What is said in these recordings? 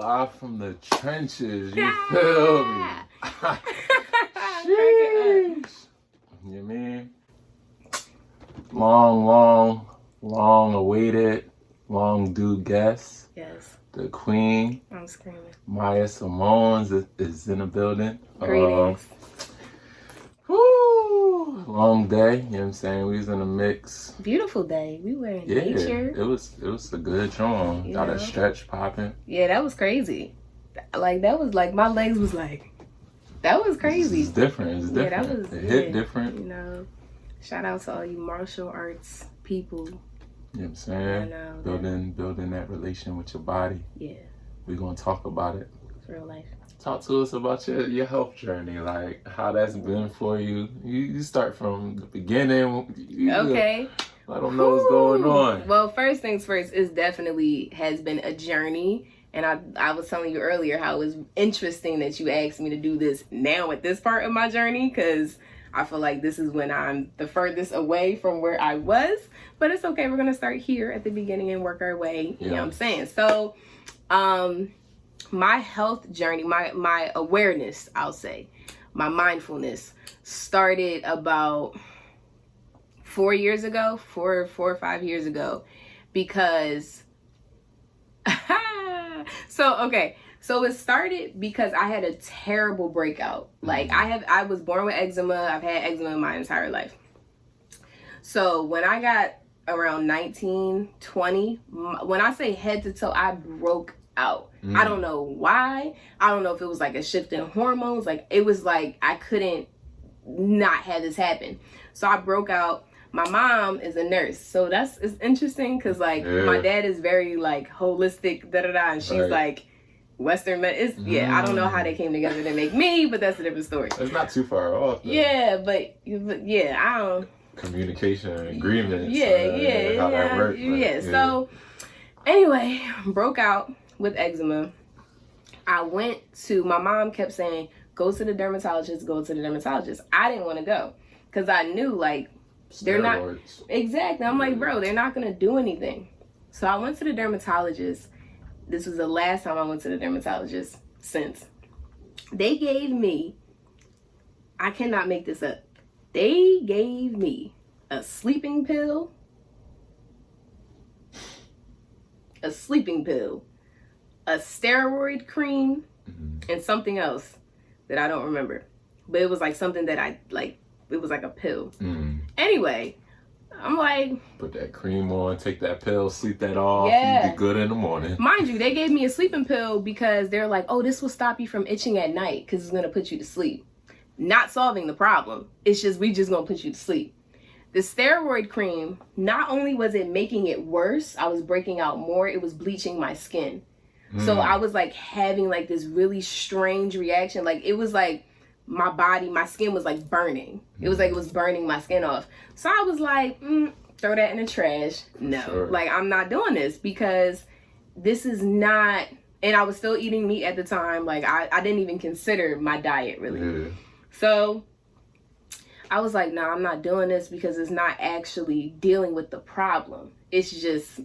Live from the trenches, you feel me? Sheesh. You know what I mean? Long awaited, long due guest. Yes. The queen. I'm screaming. Maya Simone's is in the building. Greetings. Long day, you know what I'm saying? We was in the mix. Beautiful day. We were in nature. It was a good drawing. Got a stretch popping. Yeah, that was crazy. Like that was like my legs was like that was crazy. It's different. It's different. Yeah, that was it hit different. You know, shout out to all you martial arts people. You know what I'm saying? Building that relation with your body. Yeah. We're gonna talk about it. It's real life. Talk to us about your health journey, like how that's been for you. You start from the beginning. Okay. Let them know what's going on. Well, first things first, it definitely has been a journey. And I was telling you earlier how it was interesting that you asked me to do this now at this part of my journey, because I feel like this is when I'm the furthest away from where I was. But it's okay. We're going to start here at the beginning and work our way. You know what I'm saying? So, my health journey, my awareness, I'll say, my mindfulness started about 4 years ago, four or 5 years ago, because so it started because I had a terrible breakout. Like I was born with eczema. I've had eczema my entire life. So when I got around 19, 20, when I say head to toe, I broke out. I don't know why. I don't know if it was like a shift in hormones. Like it was like I couldn't not have this happen. So I broke out. My mom is a nurse, so it's interesting because like my dad is very like holistic, and she's like Western med. I don't know how they came together to make me, but that's a different story. It's not too far off. Though. Yeah, but I don't. Communication agreements. How that works. So anyway, broke out with eczema. I went to, my mom kept saying, go to the dermatologist, go to the dermatologist. I didn't want to go because I knew like they're not exactly. I'm like, bro, they're not gonna do anything. So I went to the dermatologist. This was the last time I went to the dermatologist since. They gave me, I cannot make this up. They gave me a sleeping pill, a steroid cream, and something else that I don't remember. But it was like something that it was like a pill. Anyway, I'm like, put that cream on, take that pill, sleep that off, and be good in the morning. Mind you, they gave me a sleeping pill because they're like, oh, this will stop you from itching at night because it's going to put you to sleep. Not solving the problem. It's just, we just going to put you to sleep. The steroid cream, not only was it making it worse, I was breaking out more, it was bleaching my skin. So I was like having like this really strange reaction. Like it was like my skin was like burning. It was like it was burning my skin off. So I was like, throw that in the trash. No, like I'm not doing this because this is not, and I was still eating meat at the time. Like I didn't even consider my diet really. So I was like, I'm not doing this because it's not actually dealing with the problem. It's just,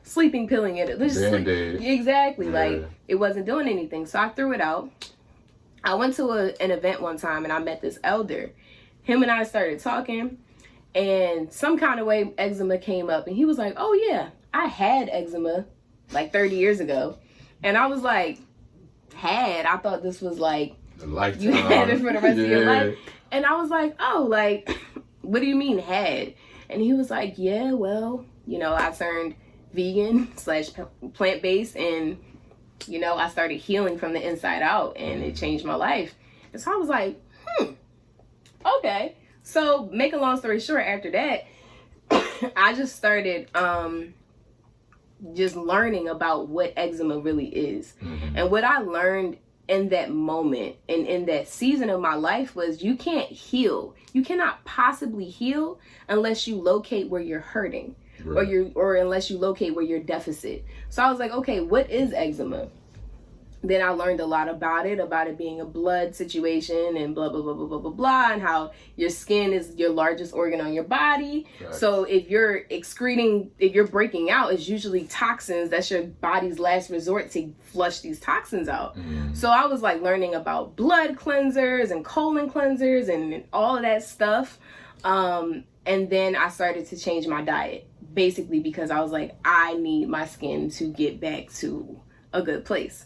sleeping pilling it. Exactly. Like it wasn't doing anything. So I threw it out. I went to an event one time and I met this elder. Him and I started talking and some kind of way eczema came up and he was like, oh yeah, I had eczema like 30 years ago. And I was like, I thought this was like, you had it for the rest of your life. And I was like, oh, like, what do you mean had? And he was like, yeah, well, I turned vegan / plant-based and, I started healing from the inside out and it changed my life. And so I was like, okay. So make a long story short, after that, I just started just learning about what eczema really is. And what I learned in that moment and in that season of my life was you can't heal. You cannot possibly heal unless you locate where you're hurting or unless you locate where you're deficit. So I was like, okay, what is eczema? then I learned a lot about it being a blood situation and blah, blah, blah, blah, blah, blah, blah, and how your skin is your largest organ on your body. Right. So if you're breaking out, it's usually toxins. That's your body's last resort to flush these toxins out. So I was like learning about blood cleansers and colon cleansers and all of that stuff. And then I started to change my diet, basically because I was like, I need my skin to get back to a good place.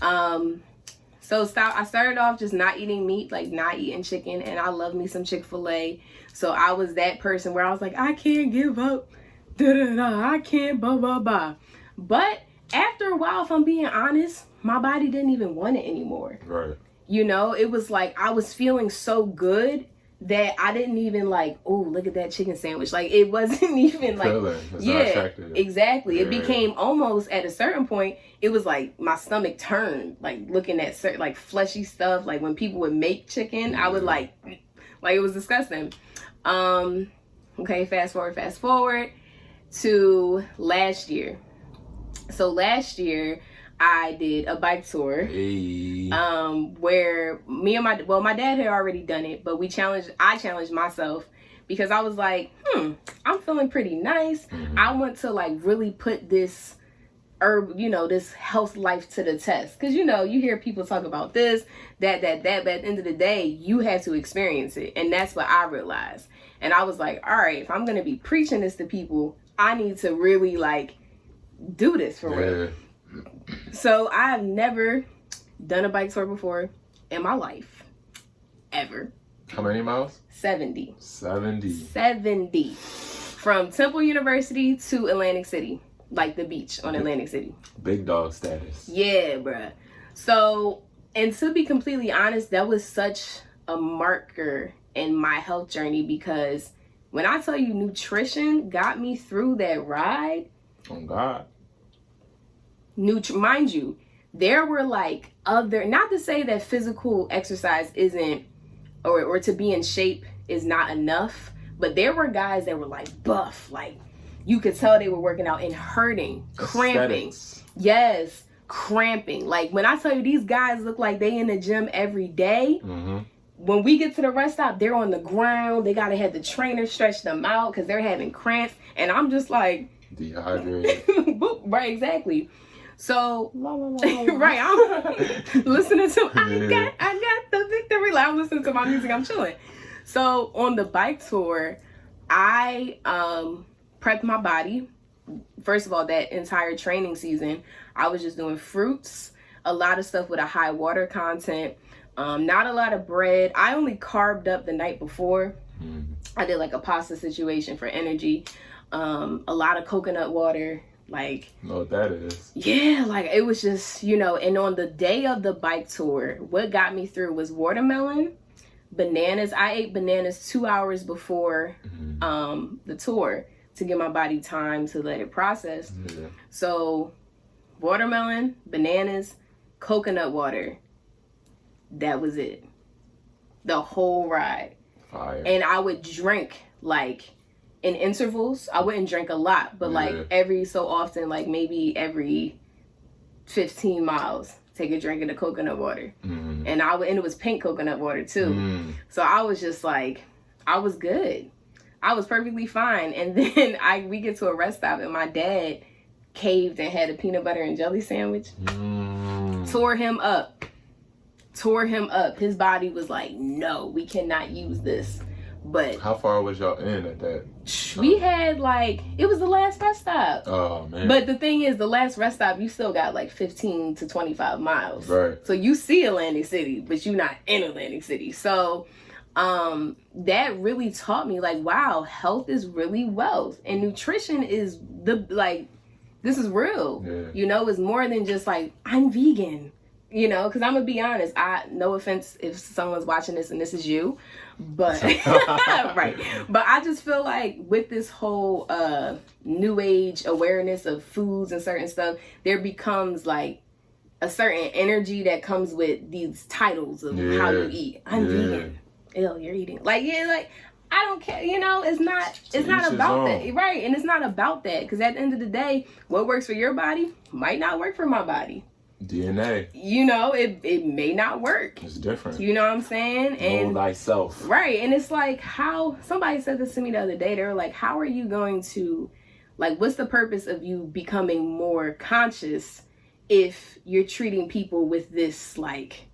So I started off just not eating meat, like not eating chicken, and I love me some Chick-fil-A. So I was that person where I was like, I can't give up, I can't, blah, blah, blah. But after a while, if I'm being honest, my body didn't even want it anymore. Right. You know, it was like I was feeling so good that I didn't even like, oh, look at that chicken sandwich. Like, it wasn't even like, yeah, exactly. Yeah. It became almost, at a certain point, it was like my stomach turned, like looking at certain, like fleshy stuff. Like when people would make chicken, I would like it was disgusting. Okay, fast forward to last year. So last year, I did a bike tour, where my dad had already done it, but I challenged myself because I was like, I'm feeling pretty nice. I want to like really put this this health life to the test. Cause you hear people talk about this, that, but at the end of the day, you have to experience it. And that's what I realized. And I was like, all right, if I'm going to be preaching this to people, I need to really like do this for real. So I have never done a bike tour before in my life, ever. How many miles? 70. 70. From Temple University to Atlantic City, like the beach on Atlantic City. Big dog status. Yeah, bruh. So, and to be completely honest, that was such a marker in my health journey because when I tell you nutrition got me through that ride. Oh, God. Mind you, there were like not to say that physical exercise isn't or to be in shape is not enough, but there were guys that were like buff, like you could tell they were working out and hurting, cramping. Aesthetics. Yes, cramping. Like when I tell you these guys look like they in the gym every day. When we get to the rest stop, they're on the ground. They gotta have the trainer stretch them out because they're having cramps, and I'm just like dehydrated. Right, exactly. So, right, I'm listening to, I got the victory. Like, I'm listening to my music, I'm chilling. So, on the bike tour, I prepped my body. First of all, that entire training season, I was just doing fruits, a lot of stuff with a high water content, not a lot of bread. I only carved up the night before. I did like a pasta situation for energy, a lot of coconut water. Like, know what that is. Yeah, like it was just, and on the day of the bike tour, what got me through was watermelon, bananas. I ate bananas 2 hours before the tour to give my body time to let it process. Yeah. So watermelon, bananas, coconut water. That was it. The whole ride. Fire. And I would drink like in intervals. I wouldn't drink a lot, but like every so often, like maybe every 15 miles, take a drink of the coconut water. And it was pink coconut water too. So I was just like, I was good. I was perfectly fine. And then we get to a rest stop and my dad caved and had a peanut butter and jelly sandwich. Tore him up. His body was like, no, we cannot use this. But how far was y'all in at that? We had it was the last rest stop. Oh man. But the thing is, the last rest stop, you still got like 15 to 25 miles. Right. So you see Atlantic City, but you're not in Atlantic City. So that really taught me like, wow, health is really wealth. And nutrition is this is real. Yeah. It's more than just like, I'm vegan. Because I'm going to be honest, no offense if someone's watching this and this is you, but, right. But I just feel like with this whole new age awareness of foods and certain stuff, there becomes like a certain energy that comes with these titles of how you eat. I'm vegan. Ew, you're eating. I don't care. It's not about that. Right. And it's not about that. Because at the end of the day, what works for your body might not work for my body. DNA. You know, it may not work. It's different. You know what I'm saying? Know thyself. Right. And it's like, how somebody said this to me the other day. They were like, how are you going to, like, what's the purpose of you becoming more conscious if you're treating people with this, like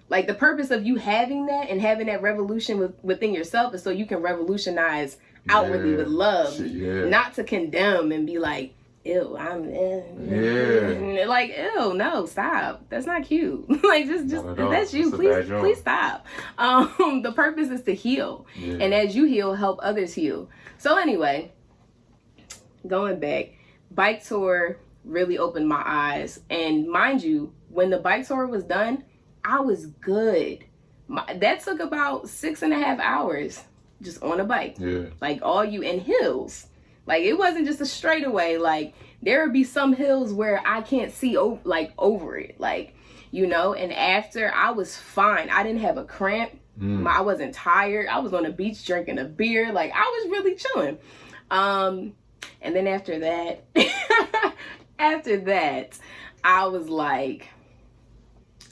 the purpose of you having that and having that revolution within yourself is so you can revolutionize outwardly with love, not to condemn and be like, ew, like, ew, no, stop. That's not cute. Like, just if that's you, please stop. The purpose is to heal. Yeah. And as you heal, help others heal. So anyway, going back, bike tour really opened my eyes. And mind you, when the bike tour was done, I was good. That took about 6.5 hours just on a bike. Yeah. Like, all you in hills. Like, it wasn't just a straightaway. Like, there would be some hills where I can't see over it. Like, you know, and after, I was fine. I didn't have a cramp. I wasn't tired. I was on the beach drinking a beer. Like, I was really chilling. And then after that, I was like,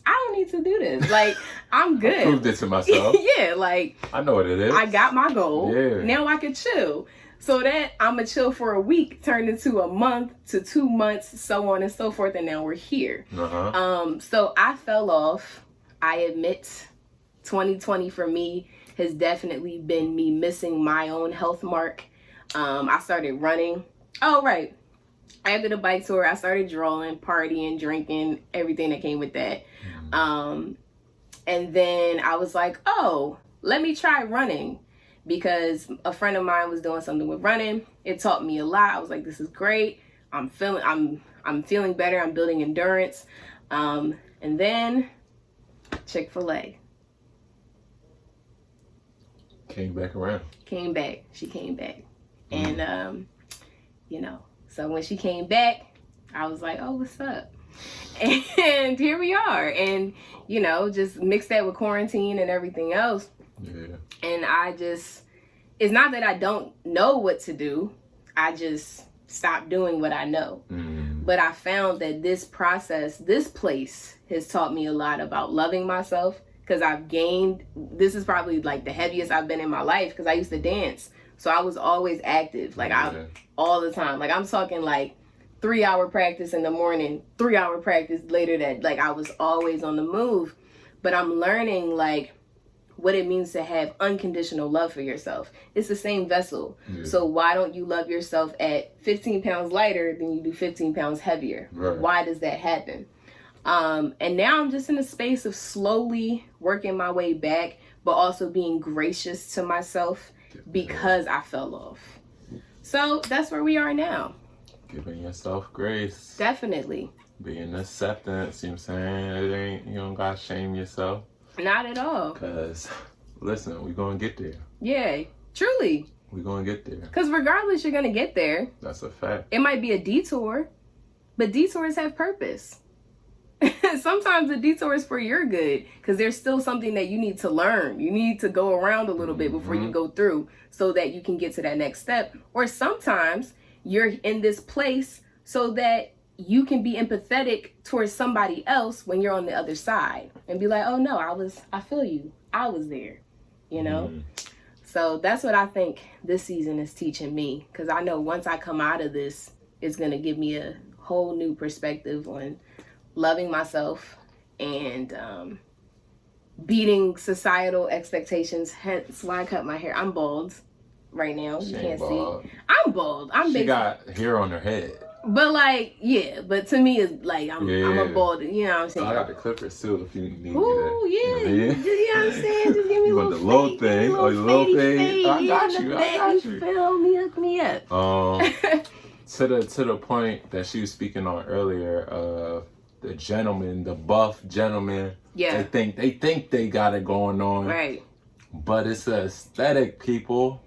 I don't need to do this. Like, I'm good. I proved it to myself. Yeah, like, I know what it is. I got my goal. Yeah. Now I can chill. So that I'm going to chill for a week turned into a month to 2 months, so on and so forth. And now we're here. So I fell off. I admit 2020 for me has definitely been me missing my own health mark. I started running. Oh, right. After the bike tour, I started drawing, partying, drinking, everything that came with that. And then I was like, oh, let me try running. Because a friend of mine was doing something with running. It taught me a lot. I was like, this is great. I'm feeling better. I'm building endurance. And then Chick-fil-A. Came back around. She came back. And, you know, so when she came back, I was like, oh, what's up? And here we are. And, you know, just mix that with quarantine and everything else. Yeah. And it's not that I don't know what to do. I just stopped doing what I know. But I found that this place has taught me a lot about loving myself, because this is probably like the heaviest I've been in my life, because I used to dance. So I was always active, like all the time. Like, I'm talking like 3-hour practice in the morning, 3-hour practice later that, like, I was always on the move. But I'm learning, like, what it means to have unconditional love for yourself. It's the same vessel. Yeah. So why don't you love yourself at 15 pounds lighter than you do 15 pounds heavier? Right. Why does that happen? And now I'm just in a space of slowly working my way back, but also being gracious to myself because I fell off. So that's where we are now. Giving yourself grace. Definitely. Being acceptance, you know what I'm saying? You don't gotta shame yourself. Not at all. Because, listen, we're going to get there. Yeah, truly. We're going to get there. Because regardless, you're going to get there. That's a fact. It might be a detour, but detours have purpose. Sometimes the detour is for your good, because there's still something that you need to learn. You need to go around a little bit before you go through so that you can get to that next step. Or sometimes you're in this place so that you can be empathetic towards somebody else when you're on the other side and be like, oh no, I feel you. I was there, you know? So that's what I think this season is teaching me. Cause I know once I come out of this, it's going to give me a whole new perspective on loving myself and, beating societal expectations. Hence why I cut my hair. I'm bald right now. You can't see. I'm bald. She got hair on her head. But like, yeah, but to me it's like I'm a bald, you know what I'm saying? I got the clippers too if you need Ooh, yeah. You know what I'm saying? Just give me a little little thing. Oh, the little thing. Fade. I got you. You feel me? Hook me up. To the point that she was speaking on earlier, the gentleman, the buff gentleman. Yeah. They think they got it going on. Right. But it's an aesthetic, people.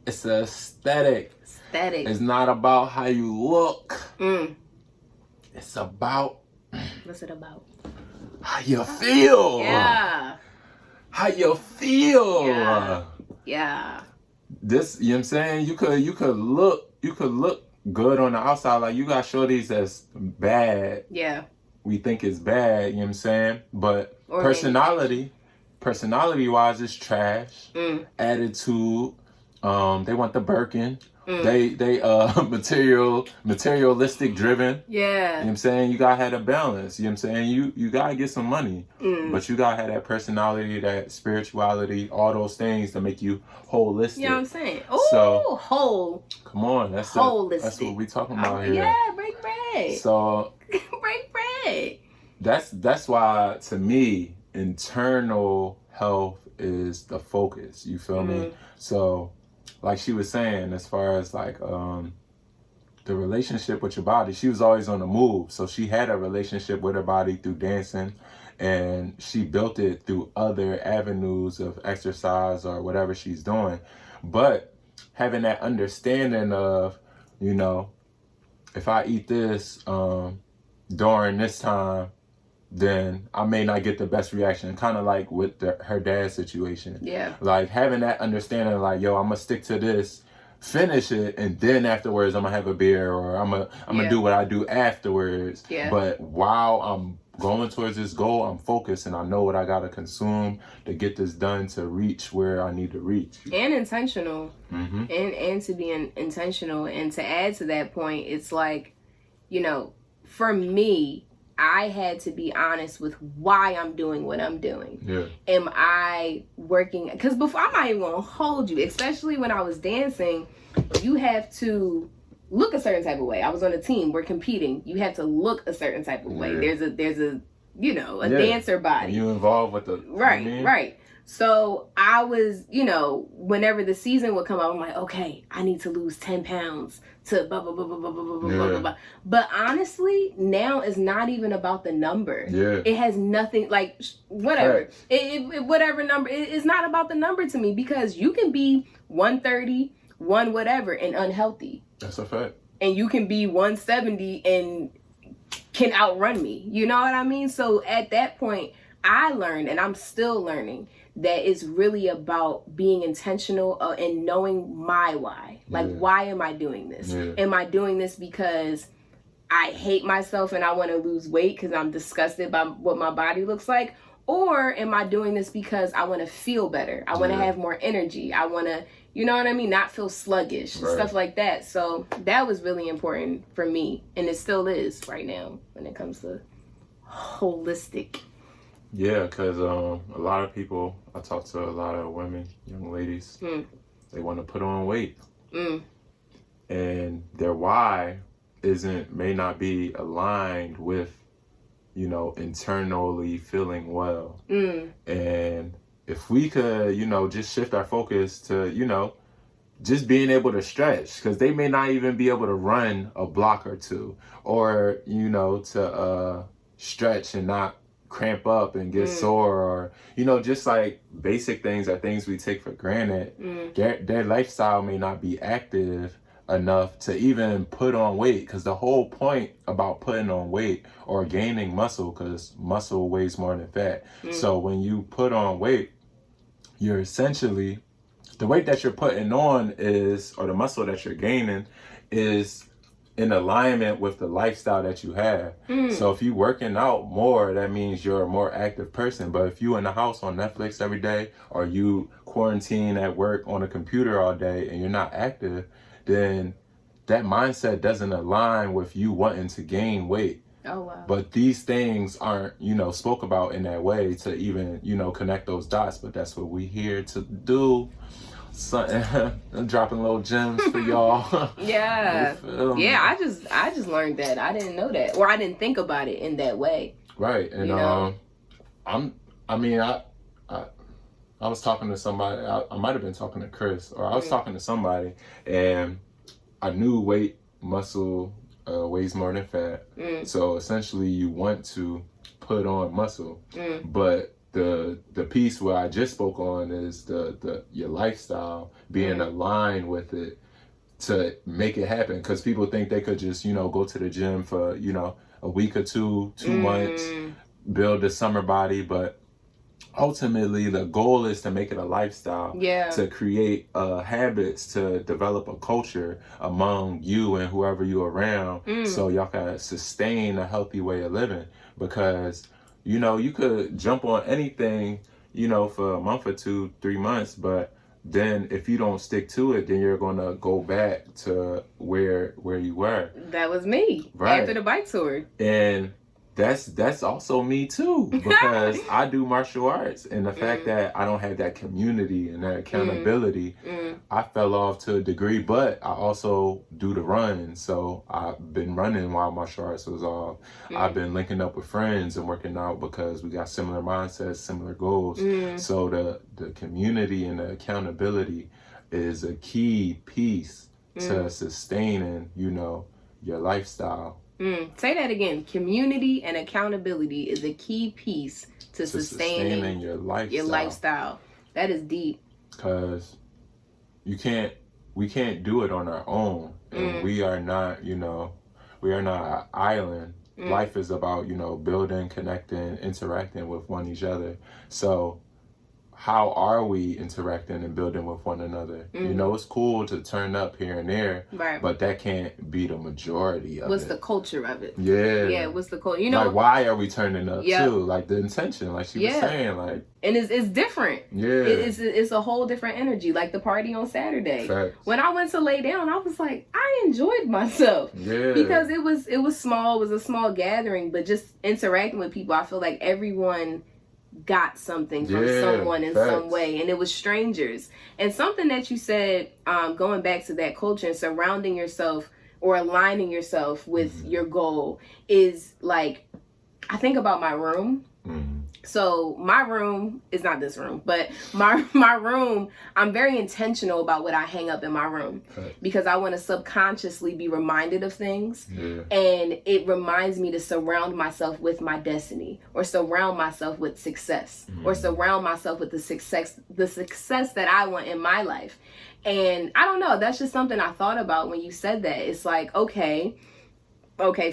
It's an aesthetic. It's not about how you look. It's about... What's it about? How you feel. Yeah. How you feel. Yeah. This, you know what I'm saying? You could look good on the outside. Like, you got shorties that's bad. Yeah. we think is bad, you know what I'm saying? But Or personality wise is trash. Attitude, they want the Birkin. They materialistic driven. Yeah. You know what I'm saying? You gotta have a balance. You know what I'm saying? You gotta get some money. But you gotta have that personality, that spirituality, all those things to make you holistic. You know what I'm saying? Oh, whole. Come on, that's holistic. what we talking about here. Yeah, break bread. So break bread. That's why, to me, internal health is the focus. You feel me? So, like she was saying, as far as like the relationship with your body, she was always on the move. So she had a relationship with her body through dancing, and she built it through other avenues of exercise or whatever she's doing. But having that understanding of, you know, if I eat this during this time, then I may not get the best reaction. Kind of like with her dad's situation. Yeah. Like having that understanding, like, yo, I'm gonna stick to this, finish it, and then afterwards I'm gonna have a beer, or I'm gonna do what I do afterwards. Yeah. But while I'm going towards this goal, I'm focused and I know what I gotta consume to get this done, to reach where I need to reach. And intentional. And to be intentional. And to add to that point, it's like, you know, for me, I had to be honest with why I'm doing what I'm doing. Yeah. Am I working? Because before, I'm not even going to hold you, especially when I was dancing, you have to look a certain type of way. I was on a team, we're competing. You have to look a certain type of way. There's a you know, a dancer body. You involved with the... Right, you know what I mean? right. So I was, you know, whenever the season would come up, I'm like, okay, I need to lose 10 pounds to blah, blah, blah, blah, blah, blah, blah, blah, blah. But honestly, now it's not even about the number. Yeah. It has nothing, like, whatever. Whatever number, it's not about the number to me, because you can be 130, one whatever, and unhealthy. That's a fact. And you can be 170 and can outrun me. You know what I mean? So at that point, I learned, and I'm still learning, that it's really about being intentional and knowing my why. Like, why am I doing this? Am I doing this because I hate myself and I want to lose weight because I'm disgusted by what my body looks like? Or am I doing this because I want to feel better? I want to have more energy. I want to, you know what I mean? Not feel sluggish, stuff like that. So that was really important for me. And it still is right now when it comes to holistic. Yeah, because a lot of people, I talk to a lot of women, young ladies, they want to put on weight. And their why may not be aligned with, you know, internally feeling well. And if we could, you know, just shift our focus to, you know, just being able to stretch, because they may not even be able to run a block or two, or, you know, to stretch and not cramp up and get sore, or, you know, just like basic things are things we take for granted. Their lifestyle may not be active enough to even put on weight, because the whole point about putting on weight or gaining muscle, because muscle weighs more than fat. So when you put on weight, you're essentially, the weight that you're putting on is, or the muscle that you're gaining is in alignment with the lifestyle that you have. So if you working out more, that means you're a more active person. But if you in the house on Netflix every day, or you quarantine at work on a computer all day and you're not active, then that mindset doesn't align with you wanting to gain weight. Oh, wow. But these things aren't, you know, spoke about in that way to even, you know, connect those dots. But that's what we here to do. I'm dropping little gems for y'all. Yeah. I just learned that. I didn't know that, or I didn't think about it in that way. Right. And you know? I was talking to somebody. I might have been talking to Chris, or I was talking to somebody, and I knew muscle weighs more than fat. So essentially, you want to put on muscle, but the piece where I just spoke on is your lifestyle being aligned with it to make it happen. Because people think they could just, you know, go to the gym for, you know, a week or two months, build a summer body. But ultimately the goal is to make it a lifestyle. Yeah. To create habits, to develop a culture among you and whoever you're around, so y'all can sustain a healthy way of living. Because, you know, you could jump on anything, you know, for a month or 2, 3 months, but then if you don't stick to it, then you're going to go back to where you were. That was me. Right. After the bike tour. And that's also me too, because I do martial arts, and the fact that I don't have that community and that accountability, I fell off to a degree. But I also do the run, so I've been running while martial arts was off. I've been linking up with friends and working out because we got similar mindsets, similar goals. So the community and the accountability is a key piece to sustaining, you know, your lifestyle. Say that again. Community and accountability is a key piece to sustaining your lifestyle. Your lifestyle. That is deep. Because we can't do it on our own. And we are not, you know, we are not an island. Life is about, you know, building, connecting, interacting with each other. So how are we interacting and building with one another? You know, it's cool to turn up here and there, right, but that can't be the majority of what's it. the culture of it? Yeah, what's the culture? You know, like, why are we turning up too? Like the intention, like she was saying, like, and it's different. It's a whole different energy. Like the party on Saturday. Facts. When I went to lay down, I was like, I enjoyed myself. Because it was small. It was a small gathering, but just interacting with people, I feel like everyone got something from someone in some way, and it was strangers. And something that you said, going back to that culture and surrounding yourself or aligning yourself with your goal, is like, I think about my room. So my room is not this room, but my room, I'm very intentional about what I hang up in my room, because I want to subconsciously be reminded of things. And it reminds me to surround myself with my destiny, or surround myself with success, or surround myself with the success that I want in my life. And I don't know, that's just something I thought about when you said that. It's like, okay,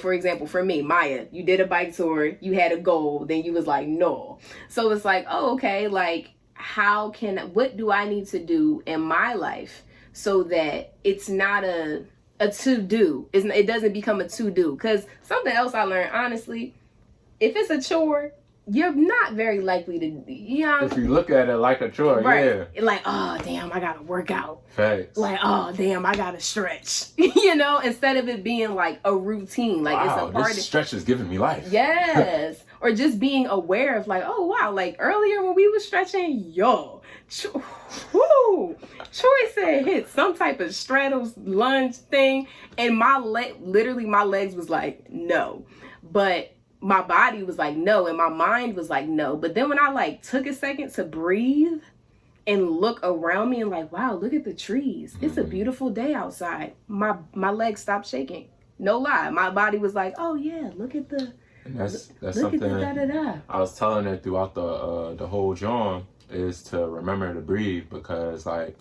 for example, for me, Maya, you did a bike tour, you had a goal, then you was like, no. So it's like, oh, okay, like, what do I need to do in my life so that it's not a to-do? It doesn't become a to-do. Because something else I learned, honestly, if it's a chore, you're not very likely to, you know. If you look at it like a chore, right. Like, oh, damn, I got to work out. Facts. Like, oh, damn, I got to stretch. You know, instead of it being like a routine. Like, wow, it's a part this stretch is giving me life. Yes. Or just being aware of like, oh, wow, like earlier when we were stretching, Troy said hit some type of straddle lunge thing. And my legs was like, no. But my body was like, no. And my mind was like, no. But then when I like took a second to breathe and look around me and like, wow, look at the trees. It's a beautiful day outside. My legs stopped shaking. No lie. My body was like, oh yeah, look at the, and that's look something at the I was telling her throughout the whole jaunt, is to remember to breathe. Because like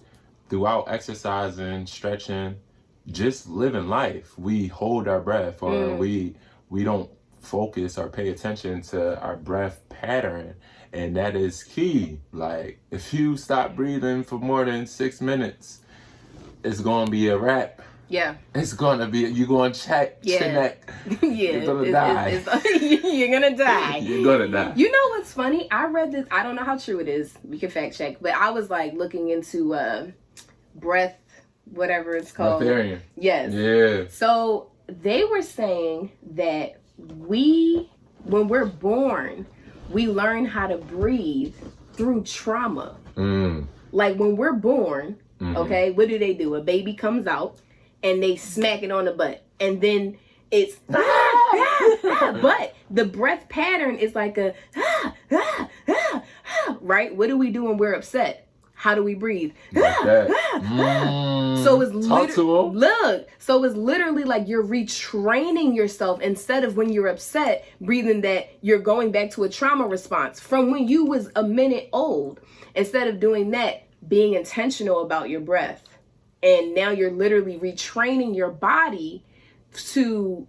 throughout exercising, stretching, just living life, we hold our breath, or we don't focus or pay attention to our breath pattern. And that is key. Like if you stop breathing for more than 6 minutes, it's gonna be a wrap. Yeah. It's gonna be, you're gonna check. Yeah. You're gonna die. You're gonna die. You're gonna die. You know what's funny? I read this, I don't know how true it is, we can fact check, but I was like looking into breath, whatever it's called. Breatharian. Yes. Yeah. So they were saying that when we're born, we learn how to breathe through trauma. Like when we're born, okay, what do? A baby comes out and they smack it on the butt, and then it's but the breath pattern is like a right? What do we do when we're upset? How do we breathe? Like that. So it's so it's literally like you're retraining yourself, instead of when you're upset, breathing that you're going back to a trauma response from when you was a minute old. Instead of doing that, being intentional about your breath. And now you're literally retraining your body to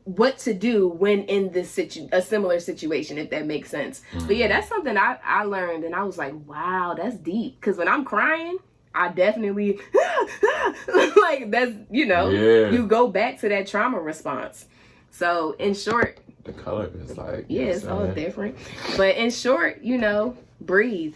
what to do when in this a similar situation, if that makes sense. But yeah, that's something I learned, and I was like, wow, that's deep. Because when I'm crying, I definitely like, that's, you go back to that trauma response. So in short, the color is like, yeah, it's all different. But in short, breathe.